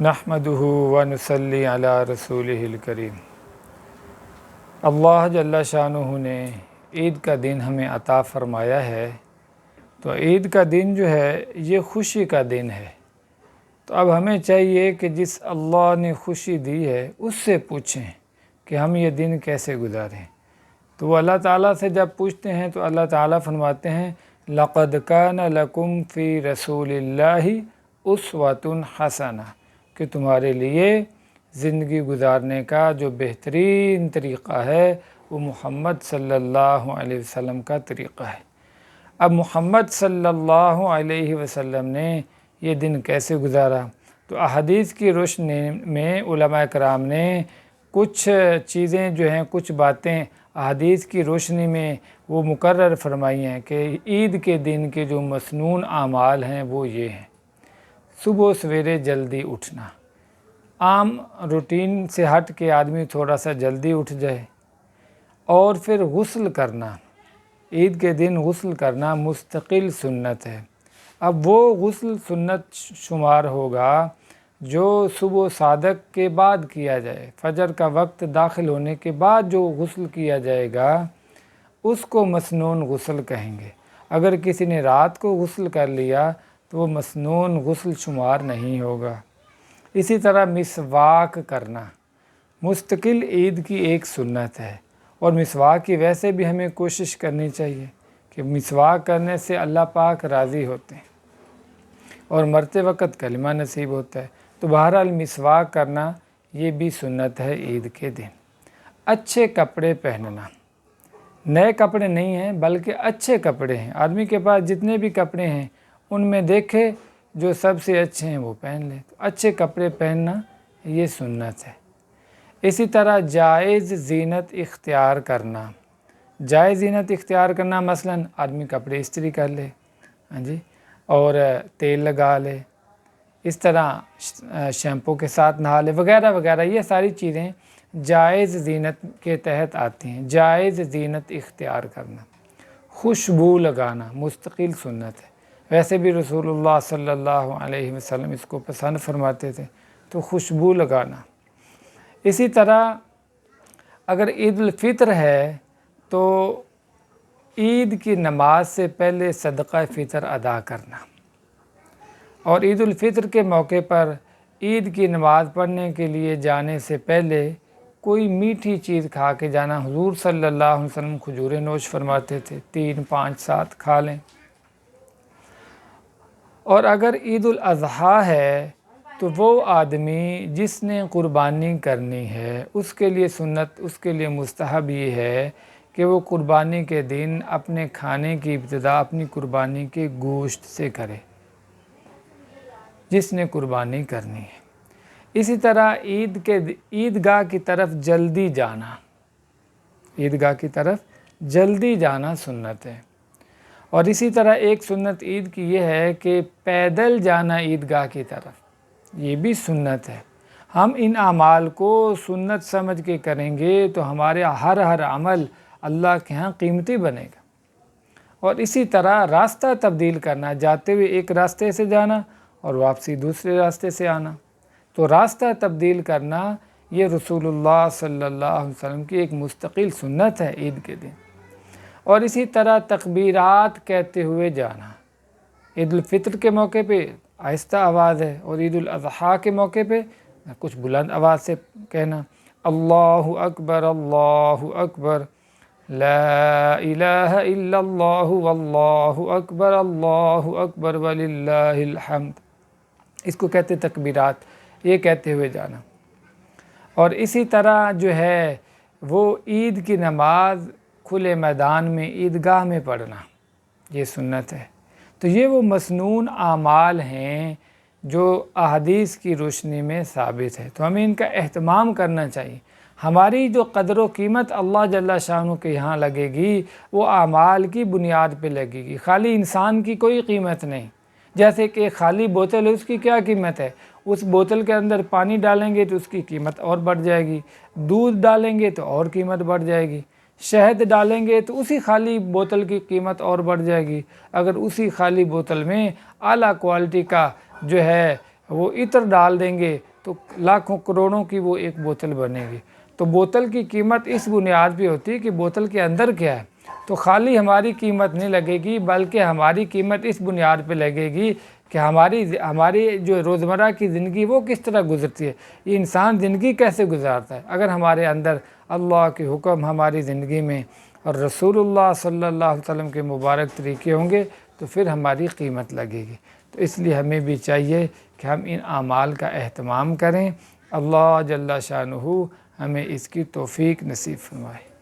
نحمدہ و نصلی علی رسولہ الکریم۔ اللہ جل شانہ نے عید کا دن ہمیں عطا فرمایا ہے، تو عید کا دن جو ہے یہ خوشی کا دن ہے۔ تو اب ہمیں چاہیے کہ جس اللہ نے خوشی دی ہے اس سے پوچھیں کہ ہم یہ دن کیسے گزاریں۔ تو وہ اللہ تعالیٰ سے جب پوچھتے ہیں تو اللہ تعالیٰ فرماتے ہیں لَقَدْ كَانَ لَكُمْ فِي رَسُولِ اللَّهِ أُسْوَةٌ حَسَنَةٌ، کہ تمہارے لیے زندگی گزارنے کا جو بہترین طریقہ ہے وہ محمد صلی اللہ علیہ وسلم کا طریقہ ہے۔ اب محمد صلی اللہ علیہ وسلم نے یہ دن کیسے گزارا؟ تو احادیث کی روشنی میں علماء کرام نے کچھ چیزیں جو ہیں، کچھ باتیں احادیث کی روشنی میں وہ مقرر فرمائی ہیں کہ عید کے دن کے جو مسنون اعمال ہیں وہ یہ ہیں۔ صبح سویرے جلدی اٹھنا، عام روٹین سے ہٹ کے آدمی تھوڑا سا جلدی اٹھ جائے، اور پھر غسل کرنا۔ عید کے دن غسل کرنا مستقل سنت ہے۔ اب وہ غسل سنت شمار ہوگا جو صبح صادق کے بعد کیا جائے، فجر کا وقت داخل ہونے کے بعد جو غسل کیا جائے گا اس کو مسنون غسل کہیں گے۔ اگر کسی نے رات کو غسل کر لیا تو وہ مسنون غسل شمار نہیں ہوگا۔ اسی طرح مسواک کرنا مستقل عید کی ایک سنت ہے، اور مسواک کی ویسے بھی ہمیں کوشش کرنی چاہیے کہ مسواک کرنے سے اللہ پاک راضی ہوتے ہیں اور مرتے وقت کلمہ نصیب ہوتا ہے۔ تو بہرحال مسواک کرنا یہ بھی سنت ہے عید کے دن۔ اچھے کپڑے پہننا، نئے کپڑے نہیں ہیں بلکہ اچھے کپڑے ہیں۔ آدمی کے پاس جتنے بھی کپڑے ہیں ان میں دیکھے جو سب سے اچھے ہیں وہ پہن لے۔ تو اچھے کپڑے پہننا یہ سنت ہے۔ اسی طرح جائز زینت اختیار کرنا، جائز زینت اختیار کرنا مثلاً آدمی کپڑے استری کر لے، اور تیل لگا لے، اس طرح شیمپو کے ساتھ نہا لے وغیرہ وغیرہ، یہ ساری چیزیں جائز زینت کے تحت آتی ہیں۔ جائز زینت اختیار کرنا، خوشبو لگانا مستقل سنت ہے۔ ویسے بھی رسول اللہ صلی اللہ علیہ وسلم اس کو پسند فرماتے تھے، تو خوشبو لگانا۔ اسی طرح اگر عید الفطر ہے تو عید کی نماز سے پہلے صدقہ فطر ادا کرنا، اور عید الفطر کے موقع پر عید کی نماز پڑھنے کے لیے جانے سے پہلے کوئی میٹھی چیز کھا کے جانا۔ حضور صلی اللہ علیہ وسلم کھجوریں نوش فرماتے تھے، 3 5 7 کھا لیں۔ اور اگر عید الاضحیٰ ہے تو وہ آدمی جس نے قربانی کرنی ہے اس کے لیے سنت، اس کے لیے مستحب یہ ہے کہ وہ قربانی کے دن اپنے کھانے کی ابتدا اپنی قربانی کے گوشت سے کرے، جس نے قربانی کرنی ہے۔ اسی طرح عیدگاہ کی طرف جلدی جانا، عیدگاہ کی طرف جلدی جانا سنت ہے۔ اور اسی طرح ایک سنت عید کی یہ ہے کہ پیدل جانا عیدگاہ کی طرف، یہ بھی سنت ہے۔ ہم ان اعمال کو سنت سمجھ کے کریں گے تو ہمارے ہر عمل اللہ کے ہاں قیمتی بنے گا۔ اور اسی طرح راستہ تبدیل کرنا، جاتے ہوئے ایک راستے سے جانا اور واپسی دوسرے راستے سے آنا، تو راستہ تبدیل کرنا یہ رسول اللہ صلی اللہ علیہ وسلم کی ایک مستقل سنت ہے عید کے دن۔ اور اسی طرح تکبیرات کہتے ہوئے جانا، عید الفطر کے موقع پہ آہستہ آواز ہے، اور عید الاضحیٰ کے موقع پہ کچھ بلند آواز سے کہنا، اللہ اکبر اللہ اکبر لا الہ الا اللہ واللہ اکبر اللہ اکبر وللہ الحمد، اس کو کہتے تکبیرات، یہ کہتے ہوئے جانا۔ اور اسی طرح جو ہے وہ عید کی نماز کھلے میدان میں عیدگاہ میں پڑھنا، یہ سنت ہے۔ تو یہ وہ مسنون اعمال ہیں جو احادیث کی روشنی میں ثابت ہے، تو ہمیں ان کا اہتمام کرنا چاہیے۔ ہماری جو قدر و قیمت اللہ جل شانہ کے یہاں لگے گی وہ اعمال کی بنیاد پہ لگے گی، خالی انسان کی کوئی قیمت نہیں۔ جیسے کہ خالی بوتل ہے، اس کی کیا قیمت ہے؟ اس بوتل کے اندر پانی ڈالیں گے تو اس کی قیمت اور بڑھ جائے گی، دودھ ڈالیں گے تو اور قیمت بڑھ جائے گی، شہد ڈالیں گے تو اسی خالی بوتل کی قیمت اور بڑھ جائے گی۔ اگر اسی خالی بوتل میں اعلیٰ کوالٹی کا جو ہے وہ عطر ڈال دیں گے تو لاکھوں کروڑوں کی وہ ایک بوتل بنے گی۔ تو بوتل کی قیمت اس بنیاد پہ ہوتی ہے کہ بوتل کے اندر کیا ہے۔ تو خالی ہماری قیمت نہیں لگے گی، بلکہ ہماری قیمت اس بنیاد پہ لگے گی کہ ہماری جو روزمرہ کی زندگی وہ کس طرح گزرتی ہے، یہ انسان زندگی کیسے گزارتا ہے۔ اگر ہمارے اندر اللہ کے حکم ہماری زندگی میں اور رسول اللہ صلی اللہ علیہ وسلم کے مبارک طریقے ہوں گے تو پھر ہماری قیمت لگے گی۔ تو اس لیے ہمیں بھی چاہیے کہ ہم ان اعمال کا اہتمام کریں۔ اللہ جل شانہ ہمیں اس کی توفیق نصیب فرمائے۔